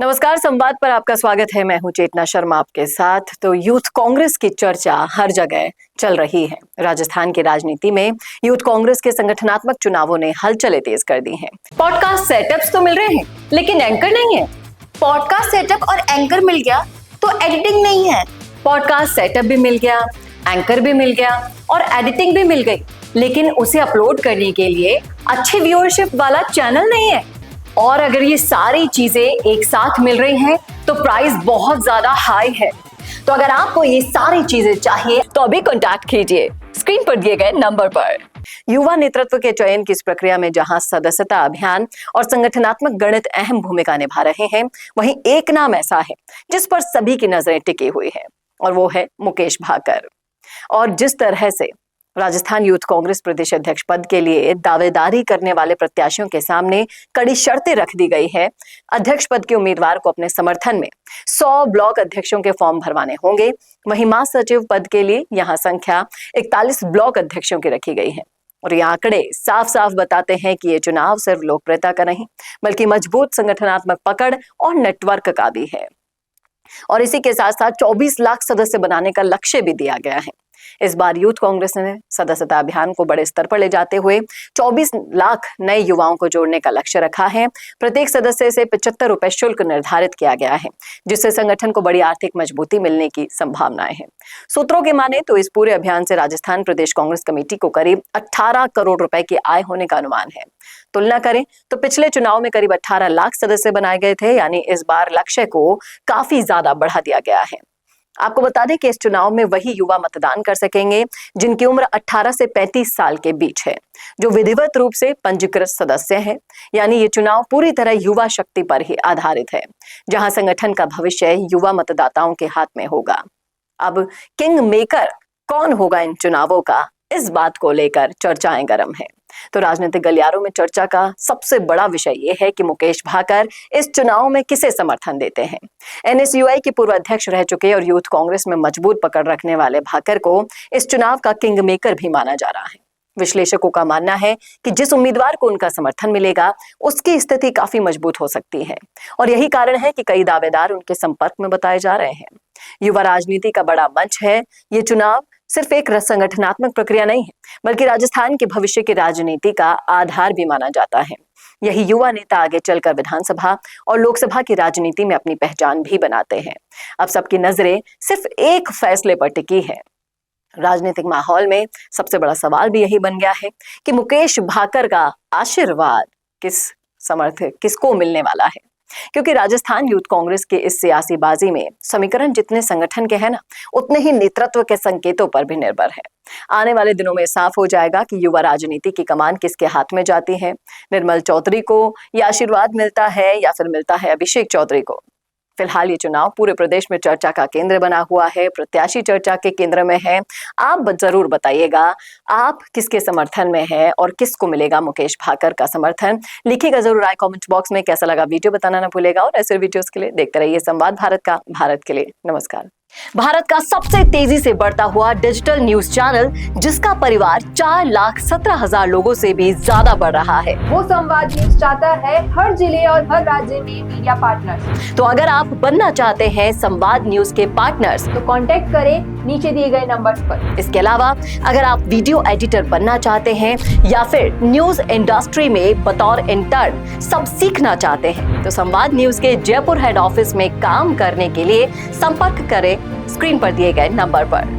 नमस्कार, संवाद पर आपका स्वागत है। मैं हूं चेतना शर्मा आपके साथ। तो यूथ कांग्रेस की चर्चा हर जगह चल रही है। राजस्थान की राजनीति में यूथ कांग्रेस के संगठनात्मक चुनावों ने हलचलें तेज कर दी हैं। पॉडकास्ट सेटअप्स तो मिल रहे हैं, लेकिन एंकर नहीं है। पॉडकास्ट सेटअप और एंकर मिल गया तो एडिटिंग नहीं है। पॉडकास्ट सेटअप भी मिल गया, एंकर भी मिल गया और एडिटिंग भी मिल गई, लेकिन उसे अपलोड करने के लिए अच्छी व्यूअरशिप वाला चैनल नहीं है। और अगर ये सारी चीजें एक साथ मिल रही हैं तो प्राइस बहुत ज्यादा हाई है। तो अगर आपको ये सारी चीजें चाहिए तो अभी कॉन्टैक्ट कीजिए स्क्रीन पर दिए गए नंबर पर। युवा नेतृत्व के चयन की इस प्रक्रिया में जहां सदस्यता अभियान और संगठनात्मक गणित अहम भूमिका निभा रहे हैं, वहीं एक नाम ऐसा है जिस पर सभी की नजरें टिकी हुई है, और वो है मुकेश भाकर। और जिस तरह से राजस्थान यूथ कांग्रेस प्रदेश अध्यक्ष पद के लिए दावेदारी करने वाले प्रत्याशियों के सामने कड़ी शर्तें रख दी गई है। अध्यक्ष पद के उम्मीदवार को अपने समर्थन में 100 ब्लॉक अध्यक्षों के फॉर्म भरवाने होंगे। वहीं महासचिव पद के लिए यहां संख्या 41 ब्लॉक अध्यक्षों की रखी गई है। और ये आंकड़े साफ साफ बताते हैं कि ये चुनाव सिर्फ लोकप्रियता का नहीं, बल्कि मजबूत संगठनात्मक पकड़ और नेटवर्क का भी है। और इसी के साथ साथ 24 लाख सदस्य बनाने का लक्ष्य भी दिया गया है। इस बार यूथ कांग्रेस ने सदस्यता अभियान को बड़े स्तर पर ले जाते हुए 24 लाख नए युवाओं को जोड़ने का लक्ष्य रखा है। प्रत्येक सदस्य से 75 रुपए शुल्क निर्धारित किया गया है, जिससे संगठन को बड़ी आर्थिक मजबूती मिलने की संभावनाएं हैं। सूत्रों के माने तो इस पूरे अभियान से राजस्थान प्रदेश कांग्रेस कमेटी को करीब 18 करोड़ रुपए की आय होने का अनुमान है। तुलना करें तो पिछले चुनाव में करीब 18 लाख सदस्य बनाए गए थे, यानी इस बार लक्ष्य को काफी ज्यादा बढ़ा दिया गया है। आपको बता दें कि इस चुनाव में वही युवा मतदान कर सकेंगे जिनकी उम्र 18 से 35 साल के बीच है, जो विधिवत रूप से पंजीकृत सदस्य हैं। यानी ये चुनाव पूरी तरह युवा शक्ति पर ही आधारित है, जहां संगठन का भविष्य युवा मतदाताओं के हाथ में होगा। अब किंग मेकर कौन होगा इन चुनावों का, इस बात को लेकर चर्चाएं गर्म है। तो राजनीतिक गलियारों में चर्चा का सबसे बड़ा विषय यह है कि मुकेश भाकर इस चुनाव में किसे समर्थन देते हैं। एनएसयूआई के पूर्व अध्यक्ष रह चुके और यूथ कांग्रेस में मजबूत पकड़ रखने वाले भाकर को इस चुनाव का किंग मेकर भी माना जा रहा है। विश्लेषकों का मानना है कि जिस उम्मीदवार को उनका समर्थन मिलेगा, उसकी स्थिति काफी मजबूत हो सकती है। और यही कारण है कि कई दावेदार उनके संपर्क में बताए जा रहे हैं। युवा राजनीति का बड़ा मंच है ये चुनाव। सिर्फ एक संगठनात्मक प्रक्रिया नहीं है, बल्कि राजस्थान के भविष्य की राजनीति का आधार भी माना जाता है। यही युवा नेता आगे चलकर विधानसभा और लोकसभा की राजनीति में अपनी पहचान भी बनाते हैं। अब सबकी नजरें सिर्फ एक फैसले पर टिकी है। राजनीतिक माहौल में सबसे बड़ा सवाल भी यही बन गया है कि मुकेश भाकर का आशीर्वाद किसको मिलने वाला है। क्योंकि राजस्थान यूथ कांग्रेस के इस सियासी बाजी में समीकरण जितने संगठन के हैं ना, उतने ही नेतृत्व के संकेतों पर भी निर्भर है। आने वाले दिनों में साफ हो जाएगा कि युवा राजनीति की कमान किसके हाथ में जाती है। निर्मल चौधरी को यह आशीर्वाद मिलता है या फिर मिलता है अभिषेक चौधरी को। फिलहाल ये चुनाव पूरे प्रदेश में चर्चा का केंद्र बना हुआ है। प्रत्याशी चर्चा के केंद्र में है। आप जरूर बताइएगा आप किसके समर्थन में है और किसको मिलेगा मुकेश भाकर का समर्थन। लिखिएगा जरूर राय कमेंट बॉक्स में। कैसा लगा वीडियो बताना ना भूलेगा। और ऐसे वीडियोस के लिए देखते रहिए संवाद भारत का, भारत के लिए। नमस्कार। भारत का सबसे तेजी से बढ़ता हुआ डिजिटल न्यूज चैनल, जिसका परिवार 4,17,000 लोगों से भी ज्यादा बढ़ रहा है, वो संवाद न्यूज चाहता है हर जिले और हर राज्य में मीडिया पार्टनर्स। तो अगर आप बनना चाहते हैं संवाद न्यूज के पार्टनर्स, तो कांटेक्ट करें नीचे दिए गए नंबर्स पर। इसके अलावा अगर आप वीडियो एडिटर बनना चाहते हैं या फिर न्यूज इंडस्ट्री में बतौर इंटर्न सब सीखना चाहते हैं, तो संवाद न्यूज के जयपुर हेड ऑफिस में काम करने के लिए संपर्क करें स्क्रीन पर दिए गए नंबर पर।